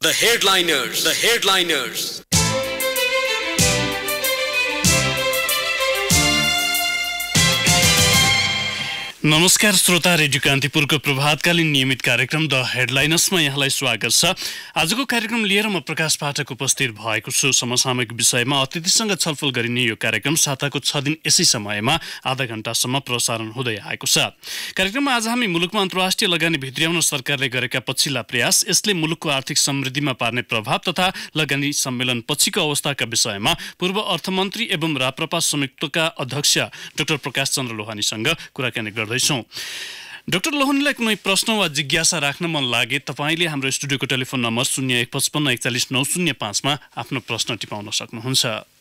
The headliners. नमस्कार श्रोता, radio कान्तिपुरको प्रभातकालीन नियमित कार्यक्रम द हेडलाइनर्समा यहाँलाई स्वागत छ। आजको कार्यक्रम लिएर म प्रकाश पाठक उपस्थित भएको छु। समसामयिक विषयमा अतिथिसँग छलफल गरिने यो कार्यक्रम साताको 6 दिन यसै समयमा आधा घण्टासम्म प्रसारण हुँदै आएको छ। कार्यक्रममा आज हामी मुलुकमा अन्तर्राष्ट्रिय लगानी भित्र्याउन सरकारले गरेका पछिल्ला प्रयास, यसले मुलुकको आर्थिक समृद्धिमा पार्ने प्रभाव तथा लगानी सम्मेलन पछिको अवस्थाका विषयमा पूर्व अर्थमन्त्री एवं राप्रपा संयुक्तका अध्यक्ष डाक्टर प्रकाश चन्द्र लोहानीसँग कुराकानी गर्दै डाक्टर लोहानीलाई कुनै प्रश्न वा जिज्ञासा राख्न मन लागे तपाईले हाम्रो स्टुडियोको टेलिफोन नम्बर 0155410905 मा आफ्नो प्रश्न टिपाउन सक्नुहुन्छ।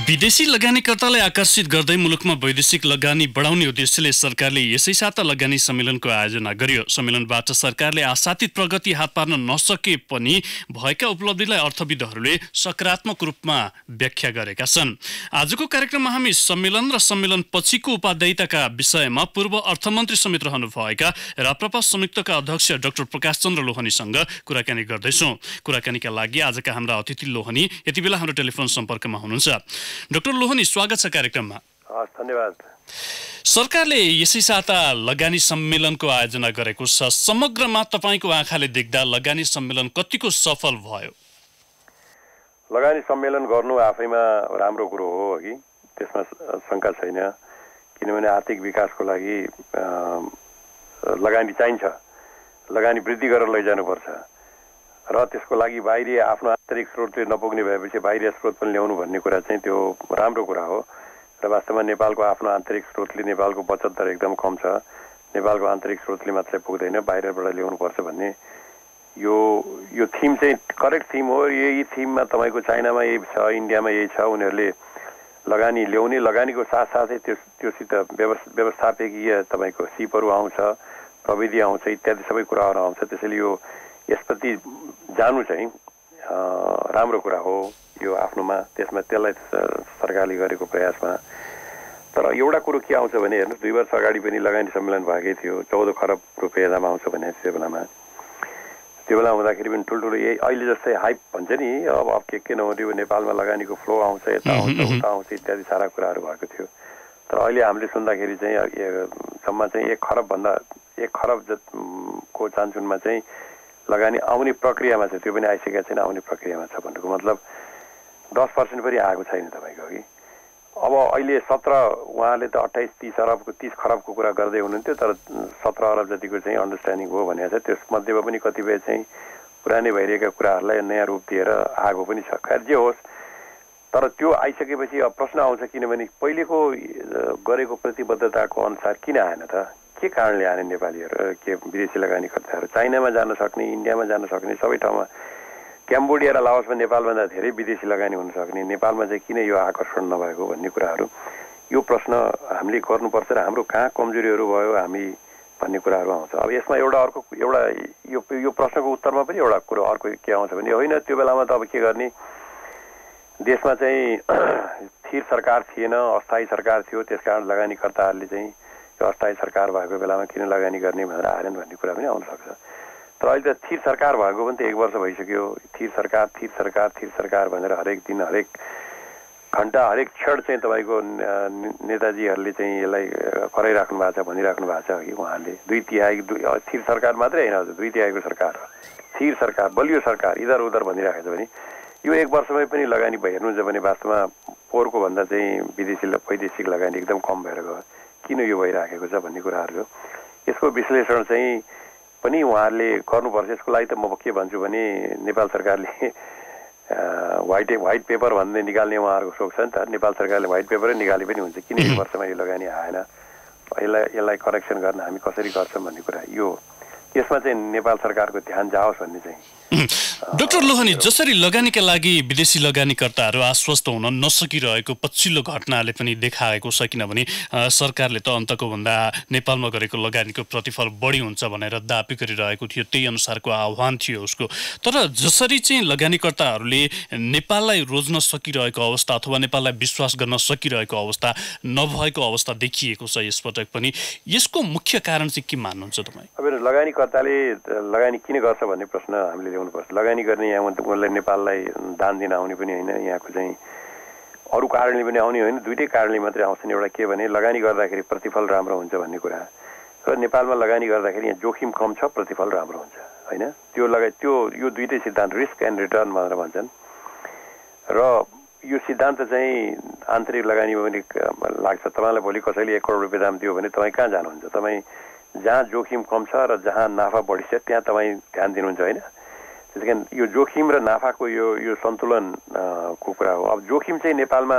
विदेशी लगानीकर्तालाई आकर्षित गर्दै मुलुकमा वैदेशिक लगानी बढाउने उद्देश्यले सरकारले यसै साता लगानी सम्मेलनको आयोजना गर्यो। सम्मेलनबाट सरकारले आशातीत प्रगति हात पार्न नसके पनि भएका उपलब्धिलाई अर्थविदहरूले सकारात्मक रूपमा व्याख्या गरेका छन्। आजको कार्यक्रममा हामी सम्मेलन र सम्मेलन पछिको उपादेयताका विषयमा पूर्व अर्थमन्त्री समेत रहनुभएका राप्रपा संयुक्तका अध्यक्ष डाक्टर प्रकाश चन्द्र लोहानीसँग कुराकानी गर्दैछौँ। कुराकानीका लागि आजका हाम्रा अतिथि लोहानी यति बेला हाम्रो टेलिफोन सम्पर्कमा हुनुहुन्छ। डाक्टर लोहानी, स्वागत छ कार्यक्रममा। धन्यवाद। सरकारले यसै साता लगानी सम्मेलनको आयोजना गरेको छ। समग्रमा तपाईको आँखाले देख्दा लगानी सम्मेलन कतिको सफल भयो? लगानी सम्मेलन गर्नु आफैमा राम्रो कुरो हो कि त्यसमा शंका छैन, किनभने आर्थिक विकासको लागि लगानी चाहिन्छ, लगानी वृद्धि गरेर लैजानुपर्छ र त्यसको लागि बाहिरी आफ्नो आन्तरिक स्रोतले नपुग्ने भएपछि बाहिरी स्रोत पनि ल्याउनु भन्ने कुरा चाहिँ त्यो राम्रो कुरा हो। र वास्तवमा नेपालको आफ्नो आन्तरिक स्रोतले नेपालको बचत दर एकदम कम छ। नेपालको आन्तरिक स्रोतले मात्रै पुग्दैन, बाहिरबाट ल्याउनुपर्छ भन्ने यो थिम चाहिँ करेक्ट थिम हो। यही थिममा तपाईँको चाइनामा यही छ, इन्डियामा यही छ। उनीहरूले लगानी ल्याउने, लगानीको साथसाथै त्योसित व्यवस्थापकीय तपाईँको सिपहरू आउँछ, प्रविधि आउँछ, इत्यादि सबै कुराहरू आउँछ। त्यसैले यो यसप्रति जानु चाहिँ राम्रो कुरा हो यो आफ्नोमा। त्यसलाई सरकारले गरेको प्रयासमा तर एउटा कुरो के आउँछ भने हेर्नु, 2 वर्ष अगाडि पनि लगानी सम्मेलन भएकै थियो। 14 खरब रुपियाँ जम्मा आउँछ भने त्यो बेला हुँदाखेरि पनि ठुल्ठुलो यही अहिले जस्तै हाइप भन्छ नि, अब के नहुन्थ्यो, नेपालमा लगानीको फ्लो आउँछ, यता आउँछ, उता आउँछ, इत्यादि सारा कुराहरू भएको थियो। तर अहिले हामीले सुन्दाखेरि चाहिँ जम्मा चाहिँ 1 खरब को चान्चुनमा चाहिँ लगानी आउने प्रक्रियामा छ। त्यो पनि आइसकेको छैन, आउने प्रक्रियामा छ भन्नुको मतलब 10% पनि आएको छैन तपाईँको कि। अब अहिले 17 उहाँले त 28-30 खरबको कुरा गर्दै हुनुहुन्थ्यो, तर 17 अरब जतिको चाहिँ अन्डरस्ट्यान्डिङ हो भनेको छ। त्यसमध्येमा पनि कतिपय चाहिँ पुरानै भइरहेका कुराहरूलाई नयाँ रूप दिएर आएको पनि छ। खैर जे होस्, तर त्यो आइसकेपछि अब प्रश्न आउँछ, किनभने पहिलेको गरेको प्रतिबद्धताको अनुसार किन आएन त? के कारणले आने नेपालीहरू, के विदेशी लगानीकर्ताहरू चाइनामा जान सक्ने, इन्डियामा जान सक्ने, सबै ठाउँमा क्याम्बोडिया र लाओसमा नेपालभन्दा धेरै विदेशी लगानी हुन सक्ने, नेपालमा चाहिँ किन यो आकर्षण नभएको भन्ने कुराहरू, यो प्रश्न हामीले गर्नुपर्छ र हाम्रो कहाँ कमजोरीहरू भयो हामी भन्ने कुराहरू आउँछ। अब यसमा यो प्रश्नको उत्तरमा पनि एउटा कुरो अर्को के आउँछ भने होइन, त्यो बेलामा त अब के गर्ने, देशमा चाहिँ स्थिर सरकार थिएन, अस्थायी सरकार थियो, त्यसकारण लगानीकर्ताहरूले चाहिँ यो अस्थायी सरकार भएको बेलामा किन लगानी गर्ने भनेर आएनन् भन्ने कुरा पनि आउन सक्छ। तर अहिले त स्थिर सरकार भएको पनि त 1 वर्ष भइसक्यो। स्थिर सरकार भनेर हरेक दिन, हरेक घण्टा, हरेक क्षण चाहिँ तपाईँको नेताजीहरूले चाहिँ यसलाई कराइराख्नु भएको छ, भनिराख्नु भएको छ कि उहाँले 2 तिहाई स्थिर सरकार मात्रै होइन, 2 तिहाईको सरकार, स्थिर सरकार, बलियो सरकार, इधर उधर भनिराखेको छ भने यो 1 वर्षमै पनि लगानी हेर्नुहुन्छ भने वास्तवमा पोहोरको भन्दा चाहिँ वैदेशिक लगानी एकदम कम भएर गयो। किन यो भइराखेको छ भन्ने कुराहरू हो। यसको विश्लेषण चाहिँ पनि उहाँहरूले गर्नुपर्छ। यसको लागि त म के भन्छु भने नेपाल सरकारले व्हाइट पेपर भन्दै निकाल्ने उहाँहरूको सोच छ नि त। नेपाल सरकारले व्हाइट पेपरै निकाले पनि हुन्छ, किन 1 वर्षमा यो लगानी आएन, यसलाई करेक्सन गर्न हामी कसरी गर्छौँ भन्ने कुरा, यो यसमा चाहिँ नेपाल सरकारको ध्यान जाओस् भन्ने चाहिँ डाक्टर लोहनी, जसरी लगानीका लागि विदेशी लगानीकर्ताहरू आश्वस्त हुन नसकिरहेको पछिल्लो घटनाले पनि देखाएको छ, किनभने सरकारले त अन्तको भन्दा नेपालमा गरेको लगानीको प्रतिफल बढी हुन्छ भनेर दाबी गरिरहेको थियो, त्यही अनुसारको आह्वान थियो उसको। तर जसरी चाहिँ लगानीकर्ताहरूले नेपाललाई रोज्न सकिरहेको अवस्था अथवा नेपाललाई विश्वास गर्न सकिरहेको अवस्था नभएको अवस्था देखिएको छ यसपटक पनि, यसको मुख्य कारण चाहिँ के मान्नुहुन्छ तपाईँ? अब लगानीकर्ताले लगानी किन गर्छ भन्ने प्रश्न हामीले ल्याउनुपर्छ। लगानी गर्ने यहाँ उनलाई नेपाललाई दान दिन आउने पनि होइन, यहाँको चाहिँ अरू कारणले पनि आउने होइन, दुइटै कारणले मात्रै आउँछन्। एउटा के भने लगानी गर्दाखेरि प्रतिफल राम्रो हुन्छ भन्ने कुरा, र नेपालमा लगानी गर्दाखेरि यहाँ जोखिम कम छ, प्रतिफल राम्रो हुन्छ होइन। त्यो यो दुइटै सिद्धान्त रिस्क एन्ड रिटर्न भनेर भन्छन्, र यो सिद्धान्त चाहिँ आन्तरिक लगानीमा पनि लाग्छ। तपाईँलाई भोलि कसैले 1 करोड रुपियाँ दाम दियो भने तपाईँ कहाँ जानुहुन्छ? तपाईँ जहाँ जोखिम कम छ र जहाँ नाफा बढी छ त्यहाँ तपाईँ ध्यान दिनुहुन्छ होइन। त्यस कारण यो जोखिम र नाफाको यो सन्तुलन को कुरा हो। अब जोखिम चाहिँ नेपालमा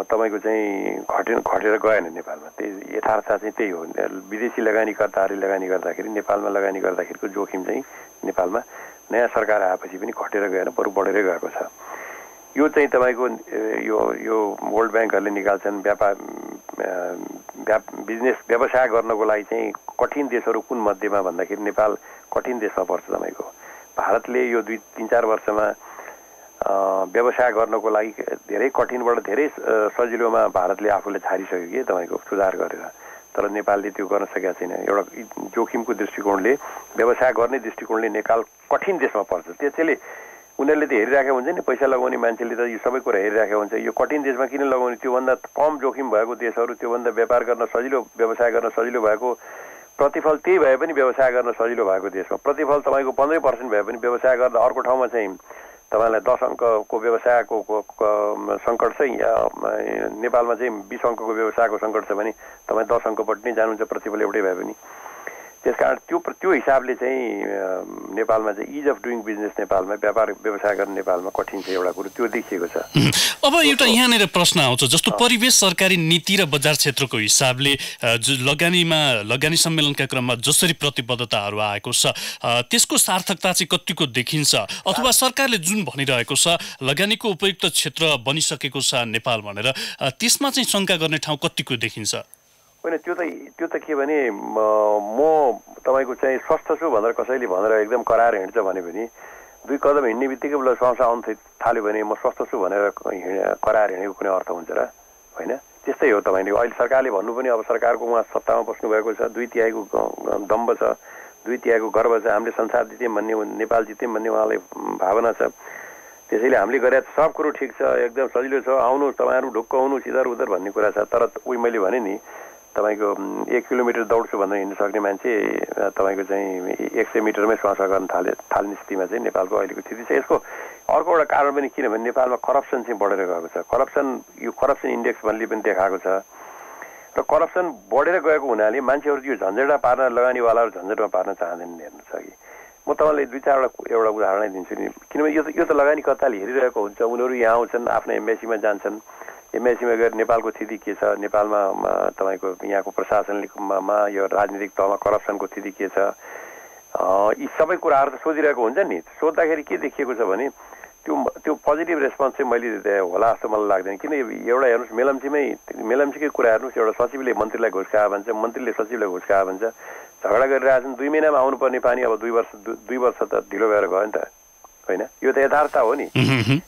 तपाईँको चाहिँ घटेर गएन नेपालमा, त्यही यथार्थ चाहिँ त्यही हो। विदेशी लगानीकर्ताहरूले लगानी गर्दाखेरि नेपालमा लगानी गर्दाखेरिको जोखिम चाहिँ नेपालमा नयाँ सरकार आएपछि पनि घटेर गएन, बरु बढेरै गएको छ। यो चाहिँ तपाईँको यो वर्ल्ड ब्याङ्कहरूले निकाल्छन्। बिजनेस व्यवसाय गर्नको लागि चाहिँ कठिन देशहरू कुन मध्येमा भन्दाखेरि नेपाल कठिन देशमा पर्छ। तपाईँको भारतले यो 2-3-4 वर्षमा व्यवसाय गर्नको लागि धेरै कठिनबाट धेरै सजिलोमा भारतले आफूले छारिसक्यो कि तपाईँको सुधार गरेर, तर नेपालले त्यो गर्न सकेका छैन। एउटा जोखिमको दृष्टिकोणले, व्यवसाय गर्ने दृष्टिकोणले नेपाल कठिन देशमा पर्छ। त्यसैले उनीहरूले त हेरिराखेको हुन्छ नि, पैसा लगाउने मान्छेले त यो सबै कुरा हेरिराखेको हुन्छ। यो कठिन देशमा किन लगाउने? त्योभन्दा कम जोखिम भएको देशहरू, त्योभन्दा व्यापार गर्न सजिलो, व्यवसाय गर्न सजिलो भएको, प्रतिफल त्यही भए पनि व्यवसाय गर्न सजिलो भएको देशमा प्रतिफल तपाईँको 15% भए पनि व्यवसाय गर्दा अर्को ठाउँमा चाहिँ तपाईँलाई 10 अङ्कको व्यवसायको सङ्कट छ, नेपालमा चाहिँ 20 अङ्कको व्यवसायको सङ्कट छ भने तपाईँ 10 अङ्कपट्टि नै जानुहुन्छ प्रतिफल एउटै भए पनि। त्यसकारण त्यो हिसाबले चाहिँ नेपालमा चाहिँ इज अफ डुइङ बिजनेस नेपालमा व्यापार व्यवसाय गर्ने नेपालमा कठिन छ, एउटा कुरो त्यो देखिएको छ। अब एउटा यहाँनिर प्रश्न आउँछ, जस्तो परिवेश, सरकारी नीति र बजार क्षेत्रको हिसाबले लगानी सम्मेलनका क्रममा जसरी प्रतिबद्धताहरू आएको छ त्यसको सार्थकता चाहिँ कतिको देखिन्छ, अथवा सरकारले जुन भनिरहेको छ लगानीको उपयुक्त क्षेत्र बनिसकेको छ नेपाल भनेर, त्यसमा चाहिँ शङ्का गर्ने ठाउँ कतिको देखिन्छ? होइन, त्यो त के भने म तपाईँको चाहिँ स्वस्थ छु भनेर कसैले भनेर एकदम कराएर हिँड्छ भने पनि 2 कदम हिँड्ने बित्तिकै उसलाई श्वास आउनु थाल्यो भने म स्वस्थ छु भनेर कराएर हिँडेको कुनै अर्थ हुन्छ र? होइन, त्यस्तै हो। तपाईँले अहिले सरकारले भन्नु पनि, अब सरकारको उहाँ सत्तामा बस्नु भएको छ, 2/3 दम्ब छ, 2/3 गर्व छ, हामीले संसार जित्यौँ भन्ने, नेपाल जित्यौँ भन्ने उहाँलाई भावना छ। त्यसैले हामीले गरे सब कुरो ठिक छ, एकदम सजिलो छ, आउनु तपाईँहरू ढुक्क आउनुहोस् इधर उधर भन्ने कुरा छ। तर उही मैले भने नि, तपाईँको 1 किलोमिटर दौड्छु भनेर हिँड्न सक्ने मान्छे तपाईँको चाहिँ 100 मिटरमै श्वास गर्न थाल्ने स्थितिमा चाहिँ नेपालको अहिलेको स्थिति छ। यसको अर्को एउटा कारण पनि किनभने नेपालमा करप्सन चाहिँ बढेर गएको छ। यो करप्सन इन्डेक्स भन्ने पनि देखाएको छ, र करप्सन बढेर गएको हुनाले मान्छेहरू यो झन्झटमा पार्न, लगानीवालाहरू झन्झटमा पार्न चाहँदैनन्। हेर्नुहोस् अघि म तपाईँलाई 2-4 उदाहरणै दिन्छु नि, किनभने यो त लगानीकर्ताले हेरिरहेको हुन्छ। उनीहरू यहाँ आउँछन्, आफ्नो एम्बेसीमा जान्छन्, एमएसीमा गएर नेपालको स्थिति के छ, नेपालमा तपाईँको यहाँको प्रशासनमा यो राजनीतिक तहमा करप्सनको स्थिति के छ, यी सबै कुराहरू त सोधिरहेको हुन्छ नि। सोद्धाखेरि के देखिएको छ भने त्यो पोजिटिभ रेस्पोन्स चाहिँ मैले होला जस्तो मलाई लाग्दैन। किन एउटा हेर्नुहोस्, मेलम्चीकै कुरा हेर्नुहोस्, एउटा सचिवले मन्त्रीलाई घुस खायो भन्छ, मन्त्रीले सचिवलाई घुस खायो भन्छ, झगडा गरिरहेछन्, 2 महिनामा आउनुपर्ने पानी अब 2 वर्ष त ढिलो भएर गयो नि त। होइन, यो त यथार्थ हो नि,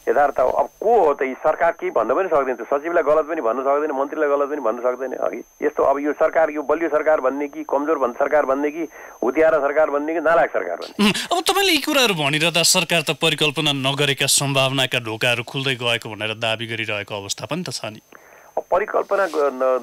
यथार्थ हो। अब को हो त? सरकार केही भन्न पनि सक्दैन, सचिवलाई गलत पनि भन्न सक्दैन, मन्त्रीलाई गलत पनि भन्न सक्दैन। अघि यस्तो अब यो सरकार, यो बलियो सरकार भन्ने कि कमजोर सरकार भन्ने कि हुतियारा सरकार भन्ने कि नालायक सरकार भन्ने? अब तपाईँले यी कुराहरू भनिरहँदा सरकार त परिकल्पना नगरेका सम्भावनाका ढोकाहरू खुल्दै गएको भनेर दाबी गरिरहेको अवस्था पनि त छ नि। परिकल्पना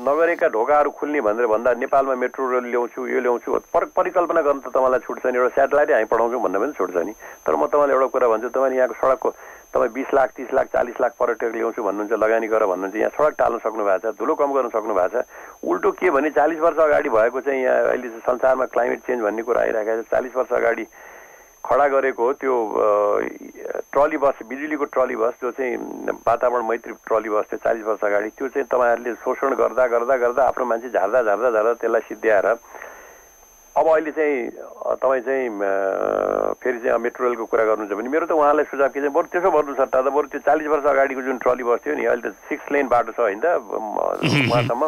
नगरेका ढोकाहरू खुल्ने भनेर भन्दा नेपालमा मेट्रो रेल ल्याउँछु, यो ल्याउँछु, परिकल्पना गर्न त तपाईँलाई छुट्छ नि, एउटा सेटेलाइटै हामी पठाउँछौँ भन्दा पनि छुट्छ नि। तर म तपाईँलाई एउटा कुरा भन्छु, तपाईँले यहाँको सडकको तपाईँ 20 लाख 30 लाख 40 लाख पर्यटक ल्याउँछु भन्नुहुन्छ, लगानी गर भन्नुहुन्छ, यहाँ सडक टाल्न सक्नु भएको छ, धुलो कम गर्न सक्नु भएको छ। उल्टो के भने 40 वर्ष अगाडि भएको चाहिँ यहाँ अहिले संसारमा क्लाइमेट चेन्ज भन्ने कुरा आइरहेको छ, 40 वर्ष अगाडि खडा गरेको त्यो ट्रली बस, बिजुलीको ट्रली बस जो चाहिँ वातावरण मैत्री ट्रली बस थियो 40 वर्ष अगाडि, त्यो चाहिँ तपाईँहरूले शोषण गर्दा गर्दा गर्दा आफ्नो मान्छे झार्दा त्यसलाई सिद्ध्याएर अब अहिले चाहिँ तपाईँ चाहिँ फेरि चाहिँ मेट्रो रेलको कुरा गर्नुहुन्छ भने मेरो त उहाँलाई सुझाव के चाहिँ बरु त्यसो गर्नु सट्टा त बरु त्यो 40 वर्ष अगाडिको जुन ट्रली बस थियो नि अहिले त 6 लेन बाटो छ होइन त उहाँसम्म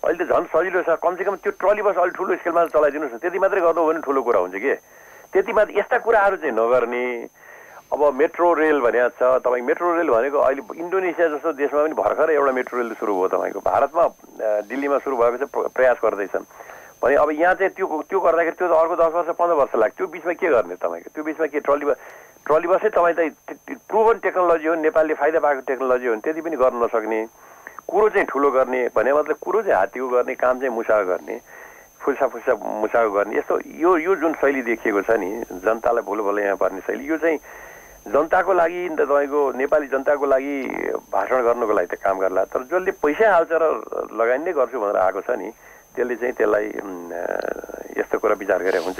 अहिले त झन् सजिलो छ कमसेकम त्यो ट्रली बस अलिक ठुलो स्केलमा चलाइदिनुहोस् न त्यति मात्रै गर्नु भने ठुलो कुरा हुन्छ कि त्यति मात्र यस्ता कुराहरू चाहिँ नगर्ने अब मेट्रो रेल भनेको छ तपाईँ मेट्रो रेल भनेको अहिले इन्डोनेसिया जस्तो देशमा पनि भर्खर एउटा मेट्रो रेल सुरु भयो तपाईँको भारतमा दिल्लीमा सुरु भएको चाहिँ प्रयास गर्दैछन् भने अब यहाँ चाहिँ त्यो गर्दाखेरि त्यो त अर्को 10 वर्ष 15 वर्ष लाग्छ त्यो बिचमा के गर्ने तपाईँको त्यो बिचमा के ट्रली बसै तपाईँ त प्रुभन टेक्नोलोजी हो नेपालले फाइदा पाएको टेक्नोलोजी हो भने त्यति पनि गर्न नसक्ने कुरो चाहिँ ठुलो गर्ने भने मतलब कुरो चाहिँ हात्तीको गर्ने काम चाहिँ मुसाको गर्ने फुल्सा मुसाको गर्ने यस्तो यो जुन शैली देखिएको छ नि जनतालाई भुलो यहाँ पर्ने शैली यो चाहिँ जनताको लागि तपाईँको नेपाली जनताको लागि भाषण गर्नको लागि त काम गर्ला तर जसले पैसा हाल्छ र लगानी नै गर्छु भनेर आएको छ नि त्यसले चाहिँ त्यसलाई यस्तो कुरा विचार गरेर हुन्छ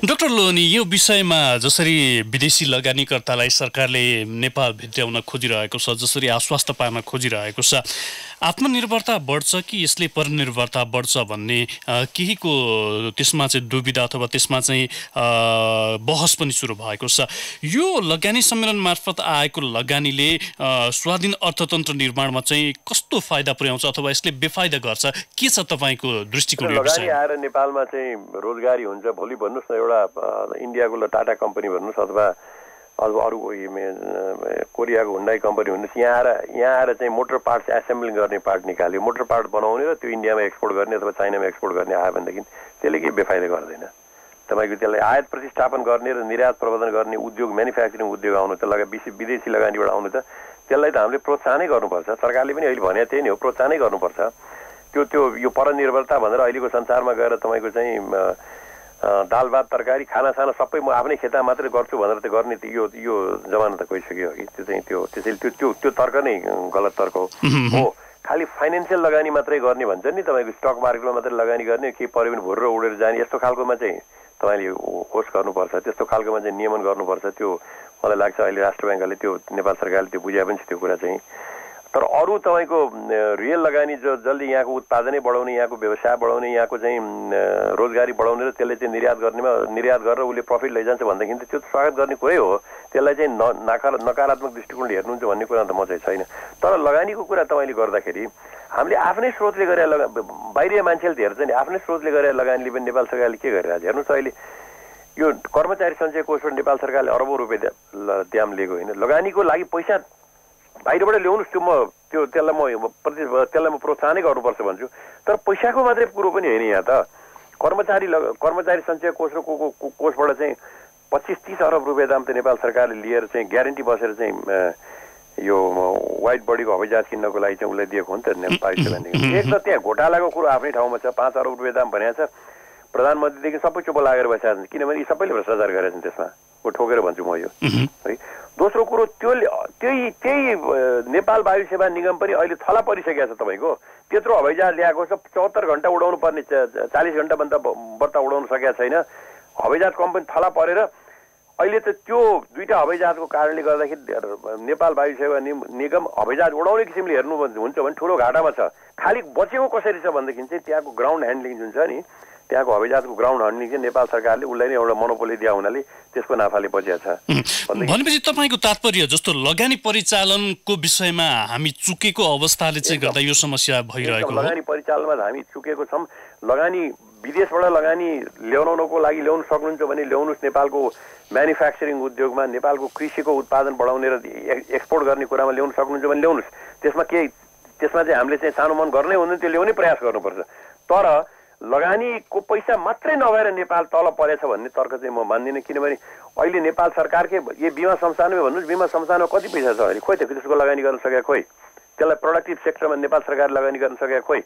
डाक्टर लोनी यो विषयमा जसरी विदेशी लगानीकर्तालाई सरकारले नेपाल भित्र्याउन खोजिरहेको छ जसरी आश्वस्त पार्न खोजिरहेको छ आत्मनिर्भरता बढ्छ कि यसले परनिर्भरता बढ्छ भन्ने केहीको त्यसमा चाहिँ दुविधा अथवा त्यसमा चाहिँ बहस पनि सुरु भएको छ यो लगानी सम्मेलन मार्फत आएको लगानीले स्वाधीन अर्थतन्त्र निर्माणमा चाहिँ कस्तो फाइदा पुर्याउँछ अथवा यसले बेफाइदा गर्छ के छ तपाईँको दृष्टिकोण लगानी आएर नेपालमा चाहिँ रोजगारी हुन्छ भोलि भन्नुहोस् न एउटा इन्डियाको टाटा कम्पनी भन्नुहोस् अथवा अरू कोरियाको हुन्डाई कम्पनी भन्नुहोस् यहाँ आएर चाहिँ मोटर पार्ट्स एसेम्बलिङ गर्ने पार्ट निकाल्यो मोटर पार्ट बनाउने र त्यो इन्डियामा एक्सपोर्ट गर्ने अथवा चाइनामा एक्सपोर्ट गर्ने आयो भनेदेखि त्यसले केही बेफाइदा गर्दैन तपाईँको त्यसलाई आयात प्रतिस्थापन गर्ने र निर्यात प्रबन्धन गर्ने उद्योग म्यानुफ्याक्चरिङ उद्योग आउनु त विदेशी लगानीबाट आउनु त त्यसलाई त हामीले प्रोत्साहनै गर्नुपर्छ सरकारले पनि अहिले भने त्यही नै हो प्रोत्साहनै गर्नुपर्छ त्यो यो परनिर्भरता भनेर अहिलेको संसारमा गएर तपाईँको चाहिँ दाल भात तरकारी खानासाना सबै म आफ्नै खेतमा मात्रै गर्छु भनेर त गर्ने यो जमाना त गइसक्यो कि त्यो चाहिँ त्यसैले त्यो तर्क नै गलत तर्क हो खालि फाइनेन्सियल लगानी मात्रै गर्ने भन्छ नि तपाईँको स्टक मार्केटमा मात्रै लगानी गर्ने केही पऱ्यो भने भुर्र उडेर जाने यस्तो खालकोमा चाहिँ तपाईँले होस् गर्नुपर्छ त्यस्तो खालकोमा चाहिँ नियमन गर्नुपर्छ त्यो मलाई लाग्छ अहिले राष्ट्र ब्याङ्कले त्यो नेपाल सरकारले त्यो बुझाए पनि छ त्यो कुरा चाहिँ तर अरू तपाईँको रियल लगानी जसले यहाँको उत्पादनै बढाउने यहाँको व्यवसाय बढाउने यहाँको चाहिँ रोजगारी बढाउने र त्यसले चाहिँ निर्यात गरेर उसले प्रफिट लैजान्छ भनेदेखि त त्यो स्वागत गर्ने कुरै हो त्यसलाई चाहिँ नकारात्मक दृष्टिकोणले हेर्नुहुन्छ भन्ने कुरा त म चाहिँ छैन तर लगानीको कुरा तपाईँले गर्दाखेरि हामीले आफ्नै स्रोतले गरेर बाहिरिया मान्छेले त हेर्छ नि आफ्नै स्रोतले गरेर लगानीले पनि नेपाल सरकारले के गरिरहेको छ हेर्नुहोस् अहिले यो कर्मचारी सञ्चय कोषबाट नेपाल सरकारले अरबौँ रुपियाँ द्याम लिएको होइन लगानीको लागि पैसा बाहिरबाट ल्याउनुहोस् त्यसलाई म प्रोत्साहनै गर्नुपर्छ भन्छु तर पैसाको मात्रै कुरो पनि होइन यहाँ त कर्मचारी सञ्चय कोष र कोषबाट चाहिँ 25-30 अरब रुपियाँ दाम त नेपाल सरकारले लिएर चाहिँ ग्यारेन्टी बसेर चाहिँ यो वाइट बडीको हवाईजहाज किन्नको लागि चाहिँ उसलाई दिएको हो नि त नेपाली सेनाले एक त त्यहाँ घोटालाको कुरो आफ्नै ठाउँमा छ 5 अरब रुपियाँ दाम भनेको छ प्रधानमन्त्रीदेखि सबै चुप लागेर बसेका छन् किनभने यी सबैले भ्रष्टाचार गरेका छन् त्यसमा म ठोकेर भन्छु म यो है दोस्रो कुरो त्यही नेपाल वायु सेवा निगम पनि अहिले थला परिसकेको छ तपाईँको त्यत्रो हवाईजहाज ल्याएको छ 74 घण्टा उडाउनु पर्ने 40 घण्टाभन्दा बढ्ता उडाउन सकेका छैन हवाईजहाज कम्पनी थला परेर अहिले त त्यो दुईटा हवाईजहाजको कारणले गर्दाखेरि नेपाल वायु सेवा निगम हवाईजहाज उडाउने किसिमले हेर्नु हुन्छ भने ठुलो घाटामा छ खालि बचेको कसरी छ भनेदेखि चाहिँ त्यहाँको ग्राउन्ड ह्यान्डलिङ जुन छ नि त्यहाँको हवाईजहाजको ग्राउन्ड ह्यान्डलिङ चाहिँ नेपाल सरकारले उसलाई नै एउटा मोनोपोली दिया हुनाले त्यसको नाफाले बचेको छ भनेपछि तपाईँको तात्पर्य जस्तो लगानी परिचालनको विषयमा हामी चुकेको अवस्थाले चाहिँ गर्दा यो समस्या भइरहेको हो लगानी परिचालनमा हामी चुकेको छौँ लगानी विदेशबाट लगानी ल्याउनको लागि ल्याउन सक्नुहुन्छ भने ल्याउनुहोस् नेपालको म्यानुफ्याक्चरिङ उद्योगमा नेपालको कृषिको उत्पादन बढाउने र एक्सपोर्ट गर्ने कुरामा ल्याउन सक्नुहुन्छ भने ल्याउनुहोस् त्यसमा चाहिँ हामीले चाहिँ सानो मन गर्नै हुँदैन त्यो ल्याउने प्रयास गर्नुपर्छ तर लगानीको पैसा मात्रै नभएर नेपाल तल परेछ भन्ने तर्क चाहिँ म मान्दिनँ किनभने अहिले नेपाल सरकारकै यो बिमा संस्थानमै भन्नुहोस् बिमा संस्थानमा कति पैसा छ अहिले खोइ त त्यसको लगानी गर्न सकेको खोइ त्यसलाई प्रोडक्टिभ सेक्टरमा नेपाल सरकार लगानी गर्न सकेको खोइ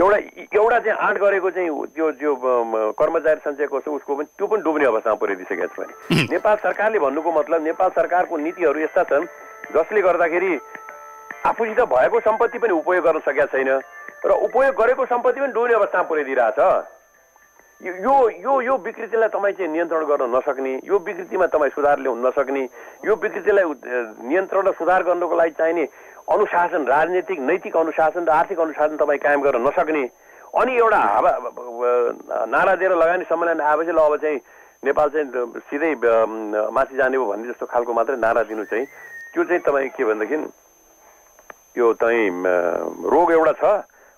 एउटा चाहिँ आँट गरेको चाहिँ त्यो कर्मचारी सञ्चय कोष उसको पनि त्यो पनि डुब्ने अवस्थामा पुर्याइदिइसकेको छ भने नेपाल सरकारले भन्नुको मतलब नेपाल सरकारको नीतिहरू यस्ता छन् जसले गर्दाखेरि आफूसित भएको सम्पत्ति पनि उपयोग गर्न सकेका छैन र उपयोग गरेको सम्पत्ति पनि डुब्ने अवस्थामा पुर्याइदिइरहेछ यो विकृतिलाई तपाईँ चाहिँ नियन्त्रण गर्न नसक्ने यो विकृतिमा तपाईँ सुधार ल्याउन नसक्ने यो विकृतिलाई नियन्त्रण र सुधार गर्नको लागि चाहिने अनुशासन राजनीतिक नैतिक अनुशासन र आर्थिक अनुशासन तपाईँ कायम गर्न नसक्ने अनि एउटा हावा नारा दिएर लगानी सम्मेलन आएपछि ल अब चाहिँ नेपाल चाहिँ सिधै माथि जाने हो भन्ने जस्तो खालको मात्रै नारा दिनु चाहिँ त्यो चाहिँ तपाईँ के भनेदेखि यो चाहिँ रोग एउटा छ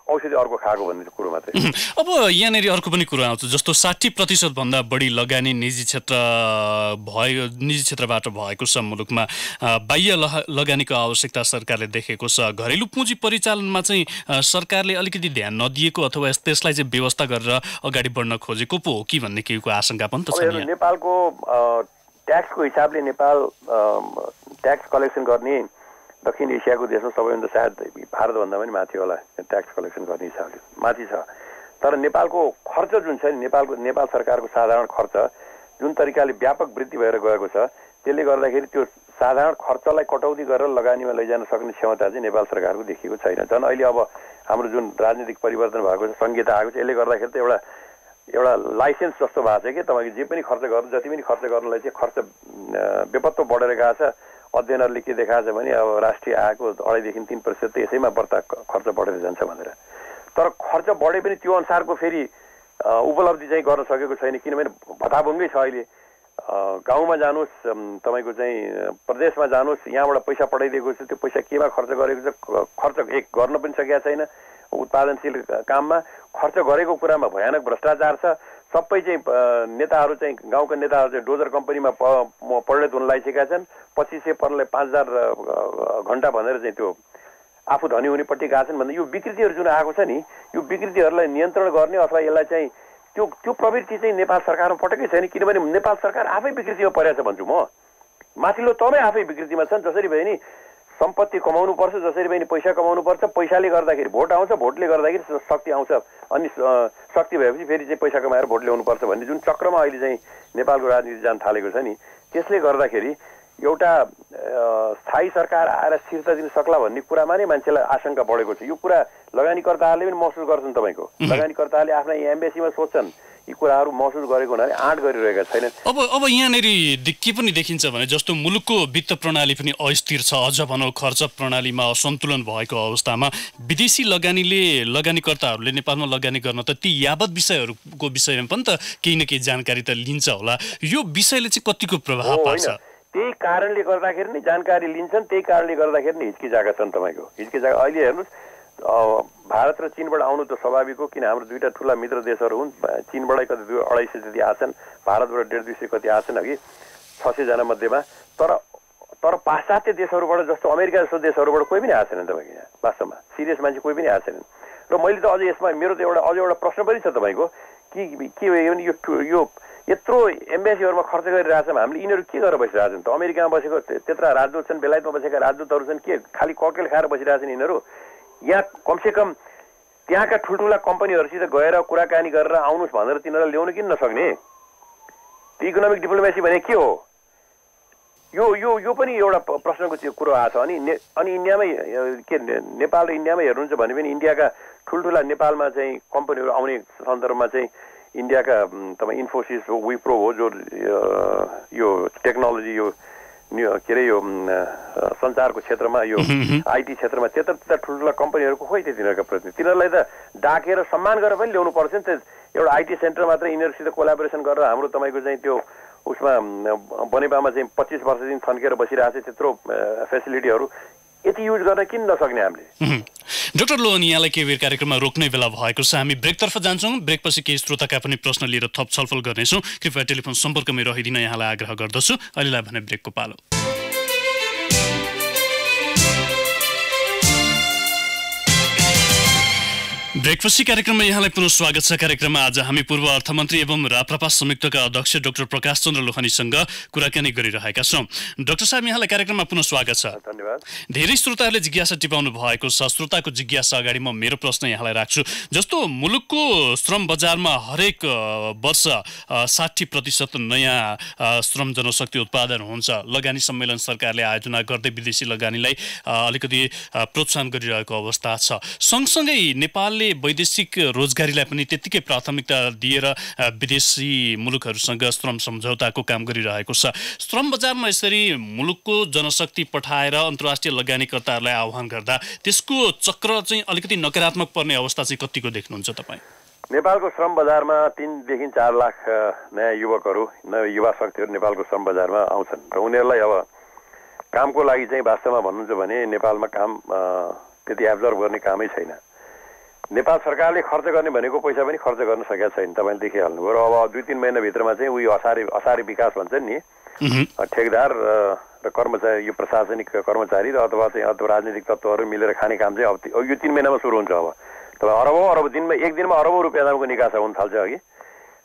औषधि अर्को खाएको भन्ने कुरो मात्रै। अब यहाँनिर अर्को पनि कुरो आउँछ जस्तो 60% भन्दा बढी लगानी निजी क्षेत्रबाट भएको छ मुलुकमा। बाह्य लगानीको आवश्यकता सरकारले देखेको छ। घरेलु पुँजी परिचालनमा चाहिँ सरकारले अलिकति ध्यान नदिएको अथवा त्यसलाई चाहिँ व्यवस्था गरेर अगाडि बढ्न खोजेको पो हो कि भन्ने केहीको आशंका पनि त छ। नेपालको ट्याक्सको हिसाबले नेपाल ट्याक्स कलेक्सन गर्ने दक्षिण एसियाको देशमा सबैभन्दा सायद भारतभन्दा पनि माथि होला ट्याक्स कलेक्सन गर्ने हिसाबले माथि छ। तर नेपालको खर्च जुन छ नि नेपाल सरकारको साधारण खर्च जुन तरिकाले व्यापक वृद्धि भएर गएको छ त्यसले गर्दाखेरि त्यो साधारण खर्चलाई कटौती गरेर लगानीमा लैजान सक्ने क्षमता चाहिँ नेपाल सरकारको देखिएको छैन। झन् अहिले अब हाम्रो जुन राजनीतिक परिवर्तन भएको छ संहिता आएको छ यसले गर्दाखेरि त एउटा लाइसेन्स जस्तो भएको छ कि तपाईँको जे पनि खर्च गर्नु जति पनि खर्च गर्नलाई चाहिँ खर्च बेपत्तो बढेर गएको छ। अध्ययनहरूले के देखाएको छ भने अब राष्ट्रिय आयको 2.5-3% यसैमा बढ्ता खर्च बढेर जान्छ भनेर। तर खर्च बढे पनि त्यो अनुसारको फेरि उपलब्धि चाहिँ गर्न सकेको छैन किनभने भताभुङ्गै छ। अहिले गाउँमा जानुहोस् तपाईँको चाहिँ प्रदेशमा जानुहोस् यहाँबाट पैसा पठाइदिएको छ त्यो पैसा केमा खर्च गरेको छ खर्च एक गर्न पनि सकेका छैन उत्पादनशील काममा खर्च गरेको कुरामा भयानक भ्रष्टाचार छ। सबै चाहिँ नेताहरू चाहिँ गाउँका नेताहरू चाहिँ डोजर कम्पनीमा परिणत हुन लागिसकेका छन्। 2500 पर्नलाई 5000 घन्टा भनेर चाहिँ त्यो आफू धनी हुनेपट्टि गएको छन् भन्दा यो विकृतिहरू जुन आएको छ नि यो विकृतिहरूलाई नियन्त्रण गर्ने अथवा यसलाई चाहिँ त्यो प्रवृत्ति चाहिँ नेपाल सरकारमा पटक्कै छैन किनभने नेपाल सरकार आफै विकृतिमा परेको छ भन्छु म। माथिल्लो तलै आफै विकृतिमा छन्। जसरी भयो नि सम्पत्ति कमाउनु पर्छ जसरी पनि पैसा कमाउनु पर्छ पैसाले गर्दाखेरि भोट आउँछ भोटले गर्दाखेरि शक्ति आउँछ अनि शक्ति भएपछि फेरि चाहिँ पैसा कमाएर भोट ल्याउनुपर्छ भन्ने जुन चक्रमा अहिले चाहिँ नेपालको राजनीति जान थालेको छ नि त्यसले गर्दाखेरि एउटा स्थायी सरकार आएर स्थिरता दिन सक्ला भन्ने कुरामा नै मान्छेलाई आशंका बढेको छ। यो कुरा लगानीकर्ताहरूले पनि महसुस गर्छन्। तपाईँको लगानीकर्ताहरूले आफ्ना एम्बेसीमा सोच्छन् यी कुराहरू महसुस गरेको हुनाले आँट गरिरहेका छैनन्। अब यहाँनिर के पनि देखिन्छ भने जस्तो मुलुकको वित्त प्रणाली पनि अस्थिर छ। अझ भनौँ खर्च प्रणालीमा असन्तुलन भएको अवस्थामा विदेशी लगानीकर्ताहरूले नेपालमा लगानी गर्न त ती यावत विषयहरूको विषयमा पनि त केही न केही जानकारी त लिन्छ होला। यो विषयले चाहिँ कतिको प्रभाव पार्छ? त्यही कारणले गर्दाखेरि नै जानकारी लिन्छन्। त्यही कारणले गर्दाखेरि नै हिचकिचाएका छन्। तपाईँको हिचकिचाएका अहिले हेर्नुहोस् भारत र चीनबाट आउनु त स्वाभाविक हो किन हाम्रो दुईटा ठुला मित्र देशहरू हुन्। चीनबाटै कति 250 जति आछन् भारतबाट 150-200 कति आछन् अघि 600 जना मध्येमा। तर पाश्चात्य देशहरूबाट जस्तो अमेरिका जस्तो देशहरूबाट कोही पनि आएको छैनन् तपाईँको यहाँ वास्तवमा सिरियस मान्छे कोही पनि आएको छैनन्। र मैले त अझ यसमा मेरो त अझ एउटा प्रश्न पनि छ तपाईँको के भयो भने यो यत्रो एम्बेसीहरूमा खर्च गरिरहेछौँ हामीले यिनीहरू के गरेर बसिरहेछन् त? अमेरिकामा बसेको त्यत्रा राजदूत छन् बेलायतमा बसेका राजदूतहरू छन् के खालि ककेल खाएर बसिरहेछन् यिनीहरू? यहाँ कमसेकम त्यहाँका ठुल्ठुला कम्पनीहरूसित गएर कुराकानी गरेर आउनुहोस् भनेर तिनीहरूलाई ल्याउन किन नसक्ने? इकोनोमिक डिप्लोमेसी भने के हो? यो पनि एउटा प्रश्नको कुरो आएको छ। अनि इन्डियामै के नेपाल र इन्डियामै हेर्नुहुन्छ भने पनि इन्डियाका ठुल्ठुला नेपालमा चाहिँ कम्पनीहरू आउने सन्दर्भमा चाहिँ इन्डियाका तपाईँ इन्फोसिस हो विप्रो हो जो यो टेक्नोलोजी यो के अरे यो सञ्चारको क्षेत्रमा यो आइटी क्षेत्रमा त्यता ठुल्ठुला कम्पनीहरूको खोइ थियो तिनीहरूका प्रतिनिधि तिनीहरूलाई त डाकेर सम्मान गरेर पनि ल्याउनु पर्छ नि त। एउटा आइटी सेन्टर मात्र यिनीहरूसित कोलाबोरेसन गरेर हाम्रो तपाईँको चाहिँ त्यो उसमा बनेपामा चाहिँ 25 वर्षदेखि थन्केर बसिरहेको छ त्यत्रो फेसिलिटीहरू यति युज गर्न किन नसक्ने हामीले? डाक्टर लोहनी यहाँलाई केही बेर कार्यक्रममा रोक्ने बेला भएको छ। हामी ब्रेकतर्फ जान्छौँ। ब्रेकपछि केही श्रोताका पनि प्रश्न लिएर थप छलफल गर्नेछौँ। कृपया टेलिफोन सम्पर्कमै रहिदिन यहाँलाई आग्रह गर्दछु। अहिलेलाई भने ब्रेकको पालो। ब्रेकफास्ट कार्यक्रममा यहाँलाई पुनः स्वागत छ। कार्यक्रममा आज हामी पूर्व अर्थमन्त्री एवं राप्रपा संयुक्तका अध्यक्ष डाक्टर प्रकाश चन्द्र लोहनीसँग कुराकानी गरिरहेका छौँ। डाक्टर साहब यहाँलाई कार्यक्रममा पुनः स्वागत छ। धन्यवाद। धेरै श्रोताहरूले जिज्ञासा टिपाउनु भएको छ। श्रोताको जिज्ञासा अगाडि म मेरो प्रश्न यहाँलाई राख्छु। जस्तो मुलुकको श्रम बजारमा हरेक वर्ष 60% नयाँ श्रम जनशक्ति उत्पादन हुन्छ। लगानी सम्मेलन सरकारले आयोजना गर्दै विदेशी लगानीलाई अलिकति प्रोत्साहन गरिरहेको अवस्था छ। सँगसँगै नेपालले वैदेशिक रोजगारीलाई पनि त्यत्तिकै प्राथमिकता दिएर विदेशी मुलुकहरूसँग श्रम सम्झौताको काम गरिरहेको छ। श्रम बजारमा यसरी मुलुकको जनशक्ति पठाएर अन्तर्राष्ट्रिय लगानीकर्ताहरूलाई आह्वान गर्दा त्यसको चक्र चाहिँ अलिकति नकारात्मक पर्ने अवस्था चाहिँ कतिको देख्नुहुन्छ तपाईँ? नेपालको श्रम बजारमा 3 देखि 4 लाख नयाँ युवकहरू नयाँ युवा शक्तिहरू नेपालको श्रम बजारमा आउँछन् र उनीहरूलाई अब कामको लागि चाहिँ वास्तवमा भन्नुहुन्छ भने नेपालमा काम त्यति एब्जर्भ गर्ने कामै छैन। नेपाल सरकारले खर्च गर्ने भनेको पैसा पनि खर्च गर्न सकेका छैन, तपाईँले देखिहाल्नुभयो। र अब 2-3 महिनाभित्रमा चाहिँ उयो असारे विकास भन्छन् नि, ठेकदार र कर्मचारी, यो प्रशासनिक कर्मचारी र अथवा राजनीतिक तत्त्वहरू मिलेर खाने काम चाहिँ अब यो 3 महिनामा सुरु हुन्छ। अब तपाईँ अरबौँ दिनमा एक दिनमा अरबौँ रुपियाँ दामको निकास हुन थाल्छ अघि।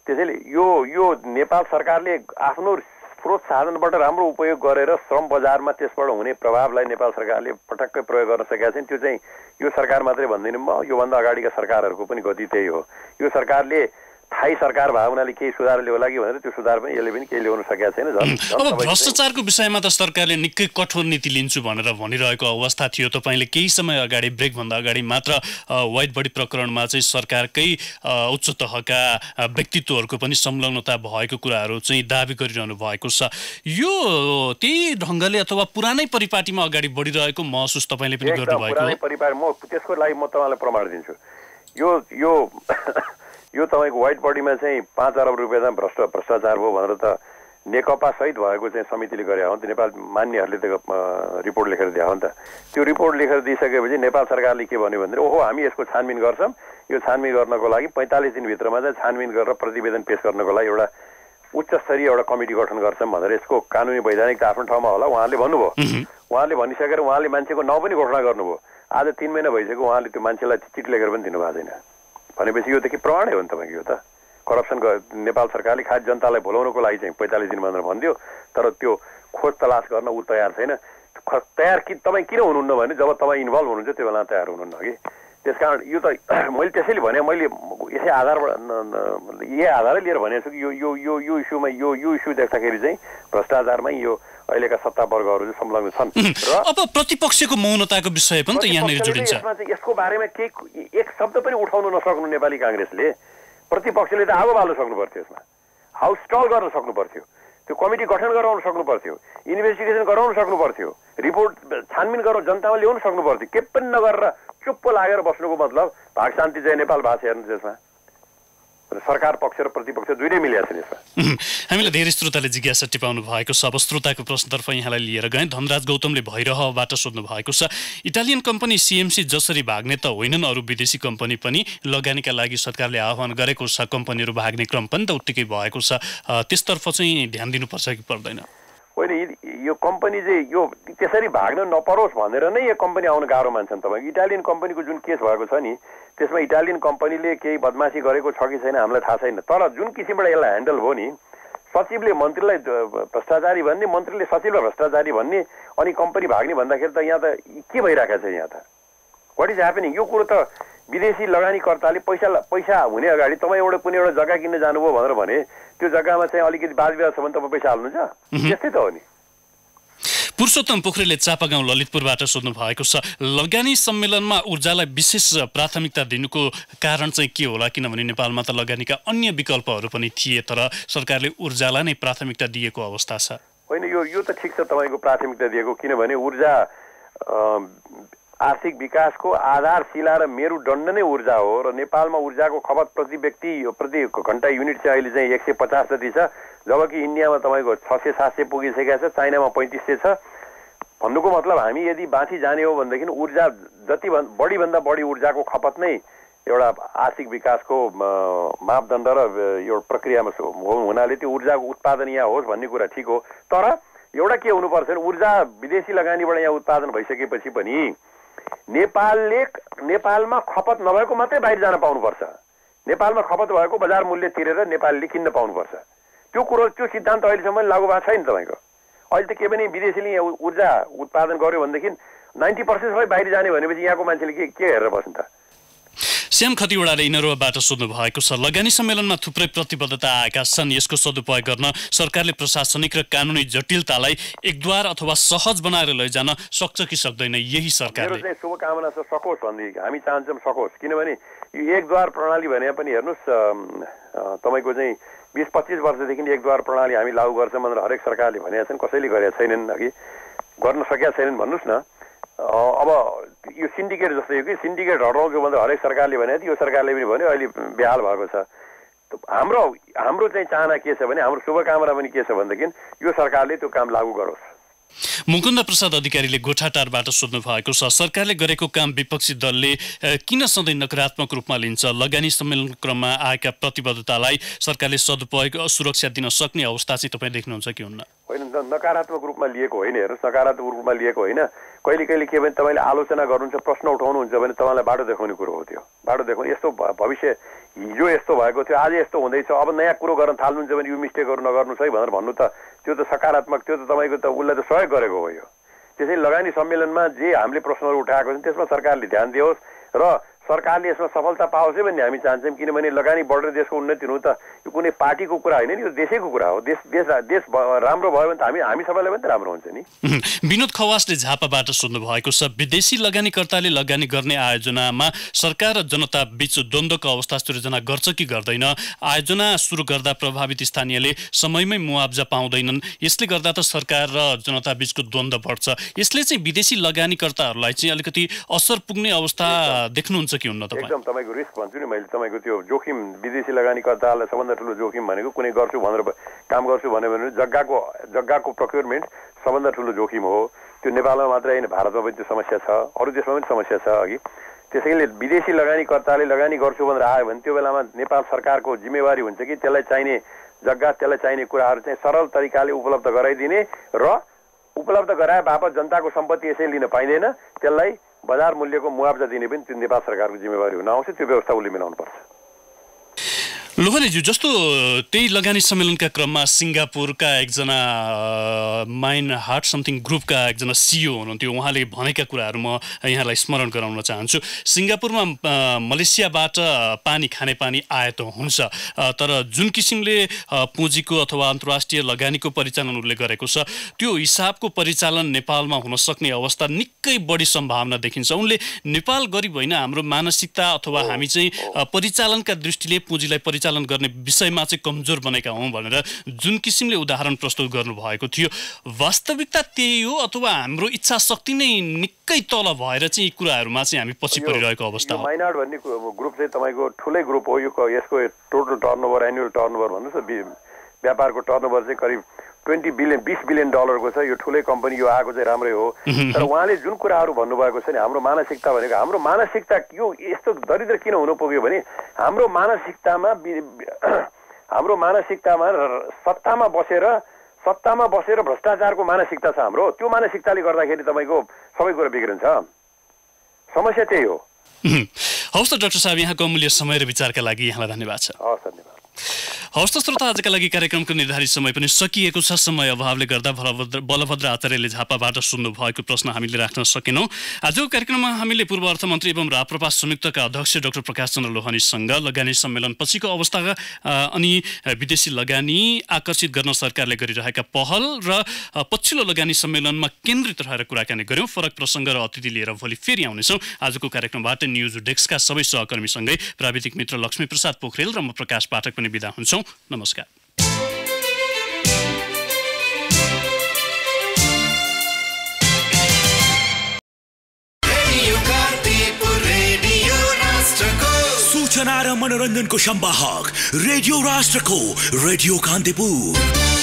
त्यसैले यो नेपाल सरकारले आफ्नो स्रोत साधनबाट राम्रो उपयोग गरेर श्रम बजारमा त्यसबाट हुने प्रभावलाई नेपाल सरकारले पटक्कै प्रयोग गर्न सकेका छैन। त्यो चाहिँ यो सरकार मात्रै भन्दिनँ म, योभन्दा अगाडिका सरकारहरूको पनि गति त्यही हो। यो सरकारले थाई सरकार भएको हुनाले केही सुधार ल्याउला कि भनेर त्यो सुधार पनि यसले पनि केही ल्याउन सकेका छैन। अब भ्रष्टाचारको विषयमा त सरकारले निकै कठोर नीति लिन्छु भनेर भनिरहेको अवस्था थियो। तपाईँले केही समय अगाडि ब्रेकभन्दा अगाडि मात्र वाइट बडी प्रकरणमा चाहिँ सरकारकै उच्च तहका व्यक्तित्वहरूको पनि संलग्नता भएको कुराहरू चाहिँ दाबी गरिरहनु भएको छ। यो त्यही ढङ्गले अथवा पुरानै परिपाटीमा अगाडि बढिरहेको महसुस तपाईँले पनि गर्नुभएको हो? पुरानै परिपाटी, म त्यसको लागि म तपाईँलाई प्रमाण दिन्छु। यो तपाईँको वाइट बडीमा चाहिँ 5 अरब रुपियाँ दाम भ्रष्टाचार भयो भनेर त नेकपा सहित भएको चाहिँ समितिले गरे हो नि त, नेपाल मान्यहरूले त रिपोर्ट लेखेर दिए हो नि त। त्यो रिपोर्ट लेखेर दिइसकेपछि नेपाल सरकारले के भन्यो भने ओहो हामी यसको छानबिन गर्छौँ, यो छानबिन गर्नको लागि 45 दिनभित्रमा चाहिँ छानबिन गरेर प्रतिवेदन पेश गर्नको लागि एउटा उच्च स्तरीय एउटा कमिटी गठन गर्छौँ भनेर यसको कानुनी वैधानिक त आफ्नो ठाउँमा होला उहाँले भन्नुभयो। उहाँले भनिसकेर उहाँले मान्छेको नाउँ पनि घोषणा गर्नुभयो। आज 3 महिना भइसक्यो, उहाँले त्यो मान्छेलाई चिठी लेखेर पनि दिनुभएको छैन भनेपछि यो त के प्रमाणै हो नि तपाईँको? यो त करप्सन नेपाल सरकारले खास जनतालाई भुलाउनको लागि चाहिँ 45 दिन भनेर भनिदियो, तर त्यो खोज तलास गर्न ऊ तयार छैन। तपाईँ किन हुनुहुन्न भने जब तपाईँ इन्भल्भ हुनुहुन्छ त्यो बेला तयार हुनुहुन्न कि। त्यसकारण यो त मैले त्यसैले भने, मैले यसै आधारै लिएर भनेको छु कि यो इस्युमा यो इस्यु देख्दाखेरि चाहिँ भ्रष्टाचारमै यो अहिलेका सत्तावर्गहरू चाहिँ संलग्न छन्। र अब प्रतिपक्षको मौनताको विषय पनि त यहाँनिर जोडिन्छ। यसको बारेमा केही एक शब्द पनि उठाउन नसक्नु नेपाली काङ्ग्रेसले। प्रतिपक्षले त आगो बाल्न सक्नु पर्थ्यो, यसमा हाउस स्टल गर्न सक्नु पर्थ्यो, त्यो कमिटी गठन गराउन सक्नु पर्थ्यो, इन्भेस्टिगेसन गराउन सक्नु पर्थ्यो, रिपोर्ट छानबिन गराउन जनतामा ल्याउन सक्नु पर्थ्यो। के पनि नगरेर चुप्प लागेर बस्नुको मतलब भाग शान्ति जय नेपाल भएको छ हेर्नु त्यसमा। सरकार पक्ष र प्रतिपक्ष दुईटै मिलेका छन् यसमा। हामीलाई धेरै श्रोताले जिज्ञासा टिपाउनु भएको छ। अब श्रोताको प्रश्नतर्फ यहाँलाई लिएर गएँ। धनराज गौतमले भइरहबाट सोध्नु भएको छ, इटालियन कम्पनी सिएमसी जसरी भाग्ने त होइनन्, अरू विदेशी कम्पनी पनि लगानीका लागि सरकारले आह्वान गरेको छ, कम्पनीहरू भाग्ने क्रम पनि त उत्तिकै भएको छ, त्यसतर्फ चाहिँ ध्यान दिनुपर्छ कि पर्दैन? होइन, यो कम्पनी चाहिँ यो त्यसरी भाग्न नपरोस् भनेर नै यो कम्पनी आउन गाह्रो मान्छन्। तपाईँको इटालियन कम्पनीको जुन केस भएको छ नि, त्यसमा इटालियन कम्पनीले केही बदमासी गरेको छ कि छैन हामीलाई थाहा छैन, तर जुन किसिमबाट यसलाई ह्यान्डल भयो नि, सचिवले मन्त्रीलाई भ्रष्टाचारी भन्ने, मन्त्रीले सचिवलाई भ्रष्टाचारी भन्ने, अनि कम्पनी भाग्ने भन्दाखेरि त यहाँ त के भइरहेको छ? यहाँ त वाट इज ह्यापनिङ? यो कुरो त विदेशी लगानीकर्ताले पैसा हुने अगाडि तपाईँ कुनै एउटा जग्गा किन्न जानुभयो भनेर भने त्यो जग्गामा चाहिँ अलिकति वादविवाद छ भने तपाईँ पैसा हाल्नुहुन्छ, त्यस्तै त हो नि। पुरुषोत्तम पोखरेलले चापागाउँ ललितपुरबाट सोध्नु भएको छ, लगानी सम्मेलनमा ऊर्जालाई विशेष प्राथमिकता दिनुको कारण चाहिँ के होला? किनभने नेपालमा त लगानीका अन्य विकल्पहरू पनि थिए, तर सरकारले ऊर्जालाई नै प्राथमिकता दिएको अवस्था छ। होइन, यो त ठिक छ तपाईँको प्राथमिकता दिएको, किनभने ऊर्जा आर्थिक विकासको आधारशिला र मेरुदण्ड नै ऊर्जा हो र नेपालमा ऊर्जाको खपत प्रति व्यक्ति प्रति घन्टा युनिट चाहिँ अहिले चाहिँ 150 जति छ, जबकि इन्डियामा तपाईँको 600-700 पुगिसकेको छ, चाइनामा 3500 छ। भन्नुको मतलब हामी यदि बाँची जाने हो भनेदेखि ऊर्जा जति बढीभन्दा बढी ऊर्जाको खपत नै एउटा आर्थिक विकासको मापदण्ड र एउटा प्रक्रियामा हुनाले त्यो ऊर्जाको उत्पादन यहाँ होस् भन्ने कुरा ठिक हो, तर एउटा के हुनुपर्छ भने ऊर्जा विदेशी लगानीबाट यहाँ उत्पादन भइसकेपछि पनि नेपालमा खपत नभएको मात्रै बाहिर जान पाउनुपर्छ। नेपालमा खपत भएको बजार मूल्य तिरेर नेपालले किन्न पाउनुपर्छ। त्यो सिद्धान्त अहिलेसम्म लागू भएको छैन तपाईँको। अहिले त के पनि विदेशीले यहाँ ऊर्जा उत्पादन गर्यो भनेदेखि 90% सबै बाहिर जाने भनेपछि यहाँको मान्छेले के हेरेर बस्नु त? श्याम खतिवडाले इनरोबाट सोध्नु भएको छ, लगानी सम्मेलनमा थुप्रै प्रतिबद्धता आएका छन्, यसको सदुपयोग गर्न सरकारले प्रशासनिक र कानुनी जटिलतालाई एकद्वार अथवा सहज बनाएर लैजान सक्छ कि सक्दैन? यही सरकारले शुभकामना छ, सकोस् भन्ने हामी चाहन्छौँ सकोस्, किनभने यो एकद्वार प्रणाली भने पनि हेर्नुहोस् तपाईँको चाहिँ 20-25 वर्षदेखि एकद्वार प्रणाली हामी लागू गर्छौँ भनेर हरेक सरकारले भनेका छन्, कसैले गरेका छैनन्, अघि गर्न सकेका छैनन् भन्नुहोस् न। अब यो सिन्डिकेट जस्तो हो कि सिन्डिकेट हटाउँछु भनेर हरेक सरकारले भने यो सरकारले पनि भन्यो, अहिले बेहाल भएको छ। हाम्रो चाहिँ चाहना के छ भने, हाम्रो शुभकामना पनि के छ भनेदेखि यो सरकारले त्यो काम लागू गरोस्। मुकुन्द प्रसाद अधिकारीले गोठाटारबाट सोध्नु भएको छ, सरकारले गरेको काम विपक्षी दलले किन सधैँ नकारात्मक रूपमा लिन्छ? लगानी सम्मेलन क्रममा आएका प्रतिबद्धतालाई सरकारले सदुपयोग सुरक्षा दिन सक्ने अवस्था चाहिँ तपाईँ देख्नुहुन्छ कि हुन्न? होइन, नकारात्मक रूपमा लिएको होइन। हेर्नुहोस्, नकारात्मक रूपमा लिएको होइन। कहिले कहिले के भने तपाईँले आलोचना गर्नुहुन्छ, प्रश्न उठाउनुहुन्छ भने तपाईँलाई बाटो देखाउने कुरो हो त्यो। बाटो देखाउने, यस्तो भविष्य हिजो यस्तो भएको थियो, आज यस्तो हुँदैछ, अब नयाँ कुरो गर्न थाल्नुहुन्छ भने यो मिस्टेकहरू नगर्नुहोस् है भनेर भन्नु त त्यो त सकारात्मक, त्यो त तपाईँको त उसलाई त सहयोग गरेको हो। यो त्यसैले लगानी सम्मेलनमा जे हामीले प्रश्नहरू उठाएको छौँ त्यसमा सरकारले ध्यान दियोस् र सरकारले यसमा सफलता पाओस् भन्ने हामी चाहन्छौँ। किनभने लगानी बढेर देशको उन्नति हुनु त यो कुनै पार्टीको कुरा होइन नि, यो देशैको कुरा हो। देश राम्रो भयो भने त हामी सबैलाई पनि त राम्रो हुन्छ नि। विनोद खवासले झापाबाट सोध्नु भएको छ, विदेशी लगानीकर्ताले लगानी गर्ने आयोजनामा सरकार र जनता बीच द्वन्द्वको अवस्था सृजना गर्छ कि गर्दैन? आयोजना सुरु गर्दा प्रभावित स्थानीयले समयमै मुआवजा पाउँदैनन्, यसले गर्दा त सरकार र जनता बीचको द्वन्द्व बढ्छ। यसले चाहिँ विदेशी लगानीकर्ताहरूलाई चाहिँ अलिकति असर पुग्ने अवस्था देख्नुहुन्छ कि हुन्न तपाईँ? एकदम तपाईँको रिस्क भन्छु नि मैले, तपाईँको त्यो जोखिम, विदेशी लगानीकर्ताहरूलाई सबभन्दा ठुलो जोखिम भनेको कुनै गर्छु भनेर काम गर्छु भने जग्गाको प्रोक्योरमेन्ट सबभन्दा ठुलो जोखिम हो। त्यो नेपालमा मात्रै होइन, भारतमा पनि त्यो समस्या छ, अरू देशमा पनि समस्या छ अघि। त्यसैले विदेशी लगानीकर्ताले लगानी गर्छु भनेर आयो भने त्यो बेलामा नेपाल सरकारको जिम्मेवारी हुन्छ कि त्यसलाई चाहिने जग्गा, त्यसलाई चाहिने कुराहरू चाहिँ सरल तरिकाले उपलब्ध गराइदिने र उपलब्ध गराए बापत जनताको सम्पत्ति यसै लिन पाइँदैन, त्यसलाई बजार मूल्यको मुआवजा दिने पनि त्यो नेपाल सरकारको जिम्मेवारी हुन आउँछ। त्यो व्यवस्था उसले मिलाउनुपर्छ। लोहनीज्यू, जस्तो त्यही लगानी सम्मेलनका क्रममा सिङ्गापुरका एकजना माइन हार्ट समथिङ ग्रुपका एकजना सिइओ हुनुहुन्थ्यो, उहाँले भनेका कुराहरू म यहाँलाई स्मरण गराउन चाहन्छु। सिङ्गापुरमा मलेसियाबाट पानी, खाने पानी आयात हुन्छ, तर जुन किसिमले पुँजीको अथवा अन्तर्राष्ट्रिय लगानीको परिचालन उनले गरेको छ त्यो हिसाबको परिचालन नेपालमा हुन सक्ने अवस्था निकै बढी सम्भावना देखिन्छ। उनले नेपाल गरिब होइन, हाम्रो मानसिकता अथवा हामी चाहिँ परिचालनका दृष्टिले पुँजीलाई परिचालन गर्ने विषयमा चाहिँ कमजोर बनेका हौँ भनेर जुन किसिमले उदाहरण प्रस्तुत गर्नुभएको थियो, वास्तविकता त्यही हो अथवा हाम्रो इच्छा शक्ति नै निकै तल भएर चाहिँ यी कुराहरूमा चाहिँ हामी पछि परिरहेको अवस्था हो? माइनार्ड भन्ने ग्रुप चाहिँ तपाईँको ठुलै ग्रुप हो। यसको टोटल टर्नओभर, एनुअल टर्नओभर भन्नुहोस् न, व्यापारको टर्नओभर चाहिँ करिब 20 बिलियन डलरको छ। यो ठुलै कम्पनी, यो आएको चाहिँ राम्रै हो। तर उहाँले जुन कुराहरू भन्नुभएको छ नि, हाम्रो मानसिकता भनेको, हाम्रो मानसिकता यो यस्तो दरिद्र किन हुन पुग्यो भने हाम्रो मानसिकतामा सत्तामा बसेर भ्रष्टाचारको मानसिकता छ हाम्रो। त्यो मानसिकताले गर्दाखेरि तपाईँको सबै कुरा बिग्रिन्छ। समस्या त्यही हो। हवस् त डाक्टर साहब, यहाँको अमूल्य समय र विचारका लागि यहाँलाई धन्यवाद छ। हवस्, धन्यवाद। हवस् त श्रोता, आजका लागि कार्यक्रमको निर्धारित समय पनि सकिएको छ। समय अभावले गर्दा बलभद्र आचार्यले झापाबाट सुन्नु भएको प्रश्न हामीले राख्न सकेनौँ। आजको कार्यक्रममा हामीले पूर्व अर्थमन्त्री एवं राप्रपा संयुक्तका अध्यक्ष डाक्टर प्रकाश चन्द्र लोहनीसँग लगानी सम्मेलन पछिको अवस्था अनि विदेशी लगानी आकर्षित गर्न सरकारले गरिरहेका पहल र पछिल्लो लगानी सम्मेलनमा केन्द्रित रहेर कुराकानी गऱ्यौँ। फरक प्रसङ्ग र अतिथि लिएर भोलि फेरि आउनेछौँ। आजको कार्यक्रमबाट न्युज डेस्कका सबै सहकर्मीसँगै प्राविधिक मित्र लक्ष्मी प्रसाद पोखरेल र म प्रकाश पाठक पनि बिदा हुन्छौँ। नमस्कार। सूचना र मनोरञ्जनको संवाहक रेडियो राष्ट्रको रेडियो कान्तिपुर।